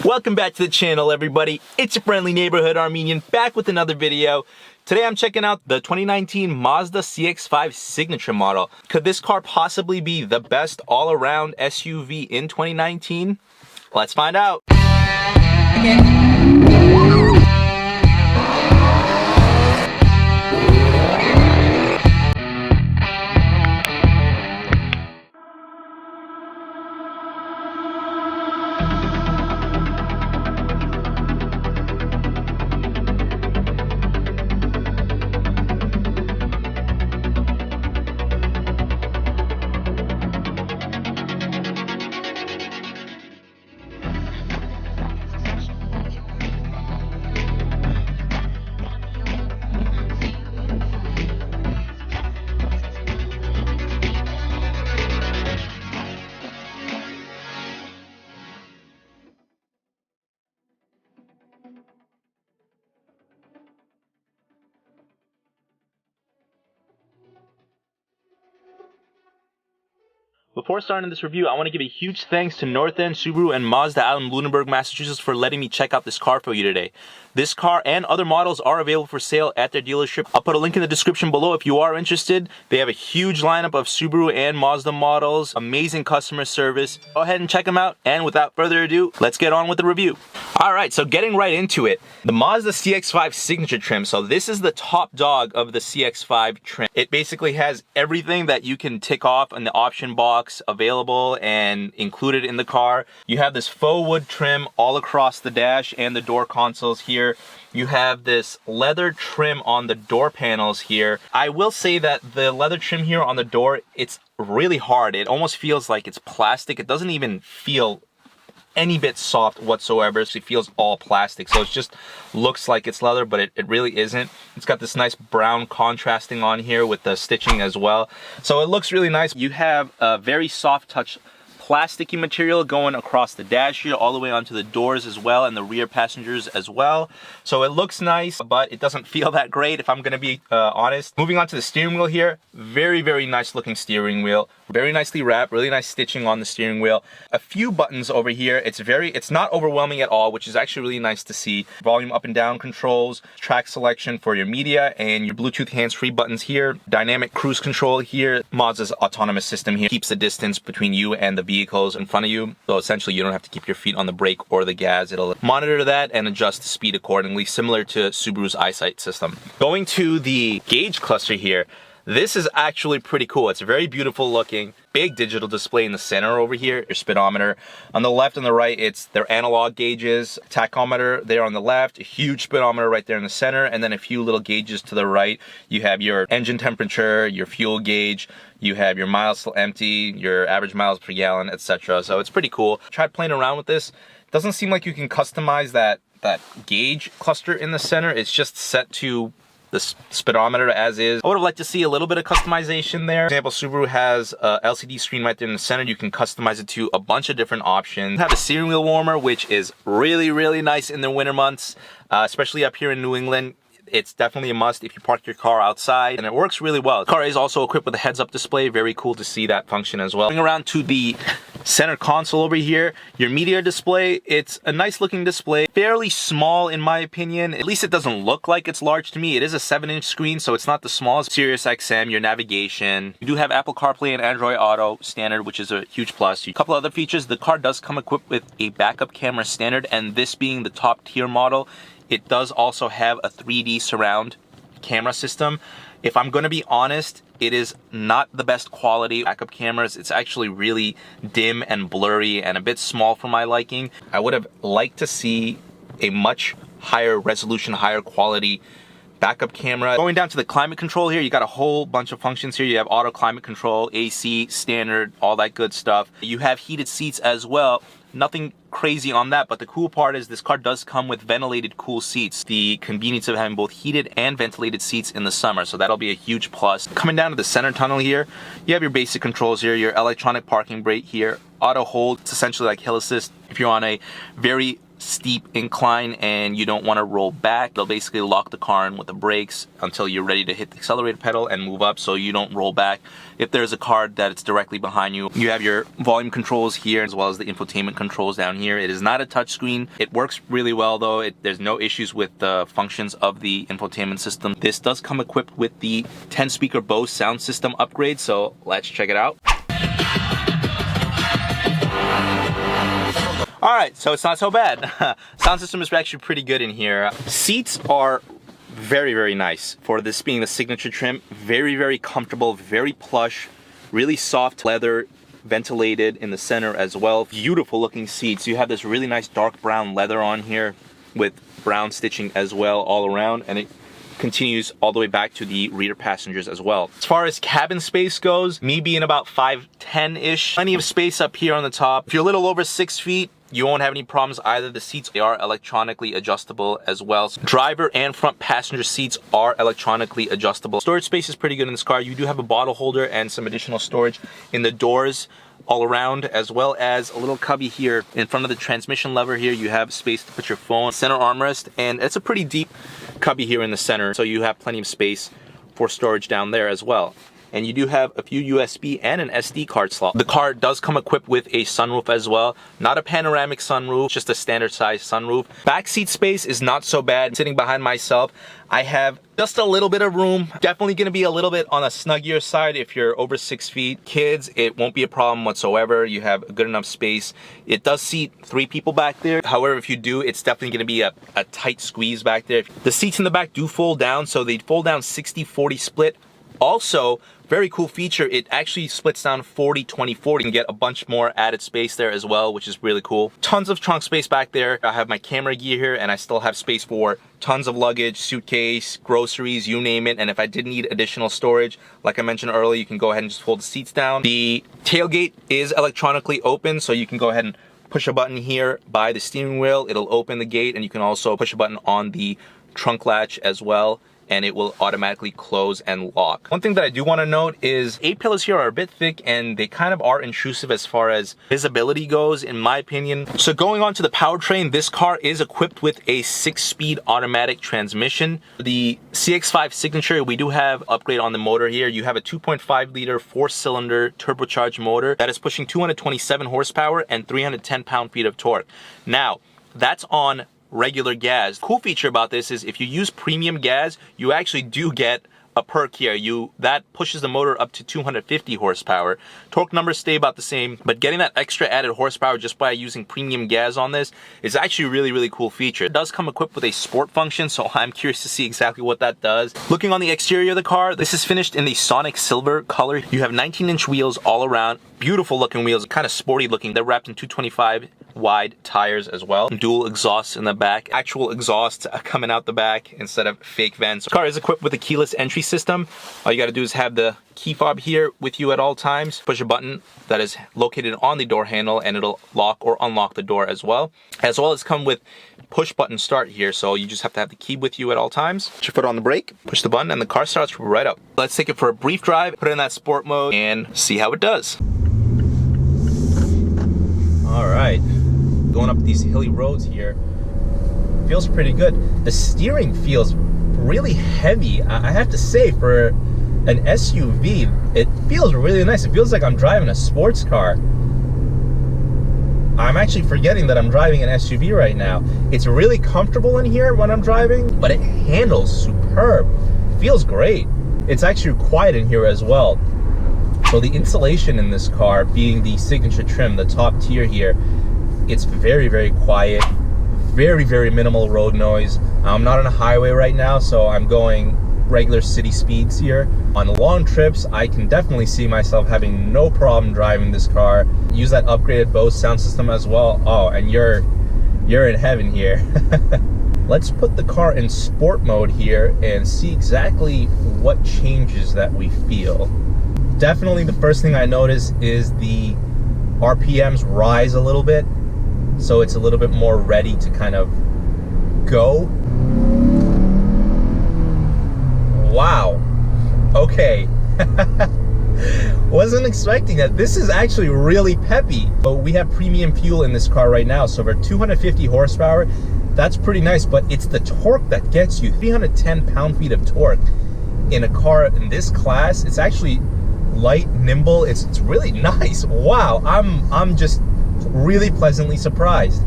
Welcome back to the channel, everybody. It's your friendly neighborhood Armenian back with another video. Today I'm checking out the 2019 Mazda CX-5 Signature model. Could this car possibly be the best all-around SUV in 2019? Let's find out. Before starting this review, I want to give a huge thanks to North End Subaru and Mazda out in Lunenburg, Massachusetts for letting me check out this car for you today. This car and other models are available for sale at their dealership. I'll put a link in the description below if you are interested. They have a huge lineup of Subaru and Mazda models, amazing customer service. Go ahead and check them out, and without further ado, let's get on with the review. Alright, so getting right into it, the Mazda CX-5 Signature trim. So this is the top dog of the CX-5 trim. It basically has everything that you can tick off in the option box available and included in the car. You have this faux wood trim all across the dash and the door consoles here. You have this leather trim on the door panels here. I will say that the leather trim here on the door, it's really hard. It almost feels like it's plastic. It doesn't even feel any bit soft whatsoever. It feels all plastic, so it just looks like it's leather, but it really isn't. It's got this nice brown contrasting on here with the stitching as well, so it looks really nice. You have a very soft touch plasticky material going across the dash here all the way onto the doors as well, and the rear passengers as well. So it looks nice, but it doesn't feel that great if I'm gonna be honest. Moving on to the steering wheel here, very nice looking steering wheel, very nicely wrapped, really nice stitching on the steering wheel. A few buttons over here. It's not overwhelming at all, which is actually really nice to see. Volume up and down controls, track selection for your media, and your Bluetooth hands-free buttons here. Dynamic cruise control here. Mazda's autonomous system here keeps the distance between you and the vehicles in front of you, so essentially you don't have to keep your feet on the brake or the gas. It'll monitor that and adjust the speed accordingly, similar to Subaru's EyeSight system. Going to the gauge cluster here, this is actually pretty cool. It's very beautiful looking. Big digital display in the center over here, your speedometer. On the left and the right, it's their analog gauges. Tachometer there on the left, a huge speedometer right there in the center, and then a few little gauges to the right. You have your engine temperature, your fuel gauge, you have your miles till empty, your average miles per gallon, etc. So it's pretty cool. Tried playing around with this. Doesn't seem like you can customize that gauge cluster in the center. It's just set to the speedometer as is. I would have liked to see a little bit of customization there. For example, Subaru has a LCD screen right there in the center. You can customize it to a bunch of different options. You have a steering wheel warmer, which is really nice in the winter months, especially up here in New England. It's definitely a must if you park your car outside, and it works really well. The car is also equipped with a heads-up display. Very cool to see that function as well. Going around to the center console over here, your media display, it's a nice looking display. Fairly small in my opinion. At least it doesn't look like it's large to me. It is a 7-inch screen, so it's not the smallest. Sirius XM, your navigation. You do have Apple CarPlay and Android Auto standard, which is a huge plus. A couple other features, the car does come equipped with a backup camera standard, and this being the top tier model, it does also have a 3D surround camera system. If I'm gonna be honest, it is not the best quality backup cameras. It's actually really dim and blurry and a bit small for my liking. I would have liked to see a much higher resolution, higher quality backup camera. Going down to the climate control here, you got a whole bunch of functions here. You have auto climate control, AC, standard, all that good stuff. You have heated seats as well. Nothing crazy on that, but the cool part is this car does come with ventilated cool seats. The convenience of having both heated and ventilated seats in the summer, so that'll be a huge plus. Coming down to the center tunnel here, you have your basic controls here, your electronic parking brake here, auto hold, it's essentially like hill assist If you're on a very steep incline and you don't want to roll back, they'll basically lock the car in with the brakes until you're ready to hit the accelerator pedal and move up so you don't roll back. If there's a car that's directly behind you, you have your volume controls here as well as the infotainment controls down here. It is not a touchscreen. It works really well though. There's no issues with the functions of the infotainment system. This does come equipped with the 10-speaker Bose sound system upgrade, so let's check it out. Alright, so it's not so bad. Sound system is actually pretty good in here. Seats are very, very nice. For this being the signature trim, very, very comfortable, very plush, really soft leather, ventilated in the center as well. Beautiful looking seats. You have this really nice dark brown leather on here with brown stitching as well all around, and it continues all the way back to the rear passengers as well. As far as cabin space goes, me being about 5'10"-ish, plenty of space up here on the top. If you're a little over 6 feet, you won't have any problems either. The seats, they are electronically adjustable as well. Driver and front passenger seats are electronically adjustable. Storage space is pretty good in this car. You do have a bottle holder and some additional storage in the doors all around, as well as a little cubby here in front of the transmission lever. Here you have space to put your phone, center armrest, and it's a pretty deep cubby here in the center, so you have plenty of space for storage down there as well. And you do have a few USB and an SD card slot. The car does come equipped with a sunroof as well. Not a panoramic sunroof, just a standard size sunroof. Back seat space is not so bad. Sitting behind myself, I have just a little bit of room. Definitely gonna be a little bit on a snuggier side if you're over 6 feet. Kids, it won't be a problem whatsoever. You have good enough space. It does seat 3 people back there. However, if you do, it's definitely gonna be a tight squeeze back there. The seats in the back do fold down, so they fold down 60-40 split. Also, very cool feature, it actually splits down 40-20-40. You can get a bunch more added space there as well, which is really cool. Tons of trunk space back there. I have my camera gear here, and I still have space for tons of luggage, suitcase, groceries, you name it. And if I did need additional storage, like I mentioned earlier, you can go ahead and just fold the seats down. The tailgate is electronically open, so you can go ahead and push a button here by the steering wheel. It'll open the gate, and you can also push a button on the trunk latch as well, and it will automatically close and lock. One thing that I do want to note is A-pillars here are a bit thick and they kind of are intrusive as far as visibility goes, in my opinion. So going on to the powertrain, this car is equipped with a 6-speed automatic transmission. The CX-5 Signature, we do have upgrade on the motor here. You have a 2.5 liter 4-cylinder turbocharged motor that is pushing 227 horsepower and 310 pound-feet of torque. Now, that's on regular gas. Cool feature about this is if you use premium gas, you actually do get a perk here. That pushes the motor up to 250 horsepower. Torque numbers stay about the same, but getting that extra added horsepower just by using premium gas on this is actually a really, really cool feature. It does come equipped with a sport function, so I'm curious to see exactly what that does. Looking on the exterior of the car, this is finished in the Sonic Silver color. You have 19-inch wheels all around. Beautiful looking wheels, kind of sporty looking. They're wrapped in 225 wide tires as well. Dual exhausts in the back. Actual exhausts coming out the back instead of fake vents. The car is equipped with a keyless entry system. All you gotta do is have the key fob here with you at all times. Push a button that is located on the door handle and it'll lock or unlock the door as well. As well as come with push button start here, so you just have to have the key with you at all times. Put your foot on the brake, push the button, and the car starts right up. Let's take it for a brief drive, put it in that sport mode, and see how it does. All right, going up these hilly roads here, feels pretty good. The steering feels really heavy. I have to say, for an SUV, it feels really nice. It feels like I'm driving a sports car. I'm actually forgetting that I'm driving an SUV right now. It's really comfortable in here when I'm driving, but it handles superb. Feels great. It's actually quiet in here as well. So the insulation in this car, being the signature trim, the top tier here, it's very, very quiet. Very, very minimal road noise. I'm not on a highway right now, so I'm going regular city speeds here. On long trips, I can definitely see myself having no problem driving this car. Use that upgraded Bose sound system as well. Oh, and you're in heaven here. Let's put the car in sport mode here and see exactly what changes that we feel. Definitely the first thing I notice is the RPMs rise a little bit, so it's a little bit more ready to kind of go. Wow. Okay. Wasn't expecting that. This is actually really peppy. But we have premium fuel in this car right now, so for 250 horsepower, that's pretty nice. But it's the torque that gets you. 310 pound-feet of torque in a car in this class. It's actually light, nimble. It's really nice. Wow, I'm just really pleasantly surprised.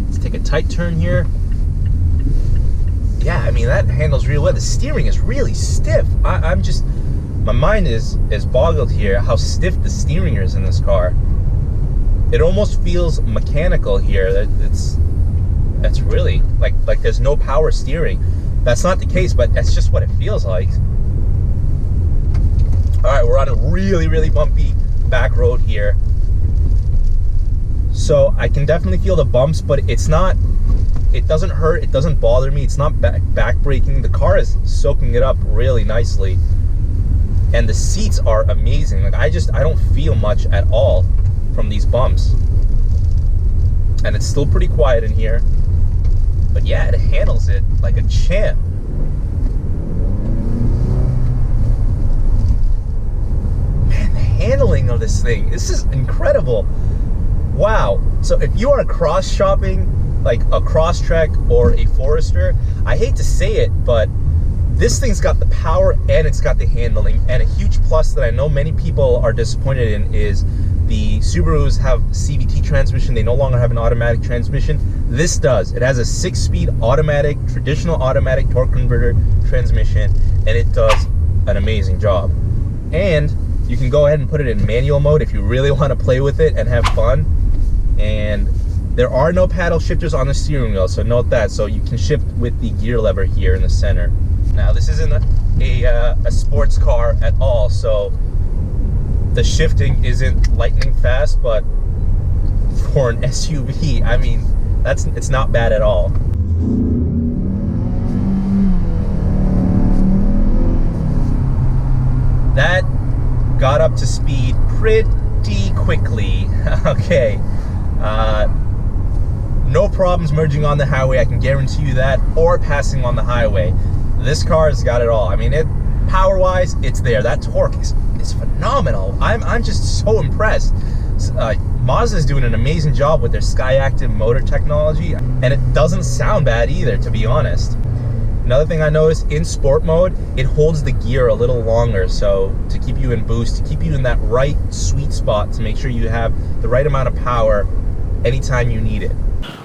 Let's take a tight turn here. Yeah, I mean, that handles real well. The steering is really stiff. I'm just, my mind is boggled here how stiff the steering is in this car. It almost feels mechanical here. That's really like there's no power steering. That's not the case, but that's just what it feels like. All right, we're on a really bumpy back road here. So I can definitely feel the bumps, but it doesn't hurt, it doesn't bother me, it's not back braking. The car is soaking it up really nicely. And the seats are amazing. Like I don't feel much at all from these bumps. And it's still pretty quiet in here. But yeah, it handles it like a champ. Man, the handling of this thing, this is incredible. Wow. So if you are cross shopping like a Crosstrek or a Forester, I hate to say it, but this thing's got the power and it's got the handling. And a huge plus that I know many people are disappointed in is the Subarus have CVT transmission. They no longer have an automatic transmission. This does. It has a 6-speed automatic, traditional automatic torque converter transmission, and it does an amazing job. And you can go ahead and put it in manual mode if you really want to play with it and have fun. And there are no paddle shifters on the steering wheel, so note that. So you can shift with the gear lever here in the center. Now this isn't a sports car at all, so the shifting isn't lightning fast, but for an SUV, I mean, it's not bad at all. That got up to speed pretty quickly. Okay. No problems merging on the highway, I can guarantee you that, or passing on the highway. This car has got it all. I mean, power-wise, it's there. That torque is phenomenal. I'm just so impressed. Mazda is doing an amazing job with their SkyActiv motor technology, and it doesn't sound bad either, to be honest. Another thing I noticed, in sport mode, it holds the gear a little longer, so to keep you in boost, to keep you in that right sweet spot, to make sure you have the right amount of power anytime you need it.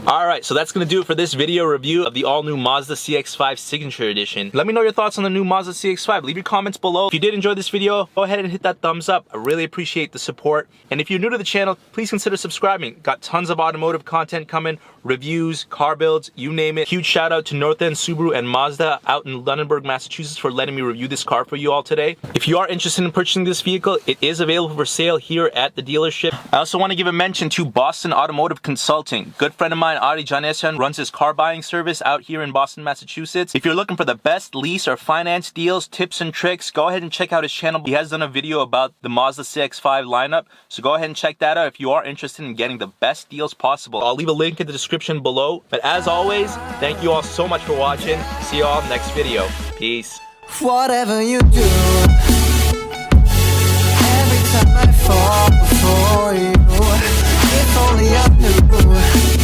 Alright, so that's going to do it for this video review of the all-new Mazda CX-5 Signature Edition. Let me know your thoughts on the new Mazda CX-5. Leave your comments below. If you did enjoy this video, go ahead and hit that thumbs up. I really appreciate the support. And if you're new to the channel, please consider subscribing. Got tons of automotive content coming, reviews, car builds, you name it. Huge shout out to North End Subaru and Mazda out in Lunenburg, Massachusetts for letting me review this car for you all today. If you are interested in purchasing this vehicle, it is available for sale here at the dealership. I also want to give a mention to Boston Automotive Consulting. Good friend of mine, Adi Janesyan, runs his car buying service out here in Boston, Massachusetts. If you're looking for the best lease or finance deals, tips and tricks, go ahead and check out his channel. He has done a video about the Mazda CX-5 lineup, so go ahead and check that out if you are interested in getting the best deals possible. I'll leave a link in the description below. But as always, thank you all so much for watching. See you all next video. Peace. Whatever you do, every time I fall before you, if only I knew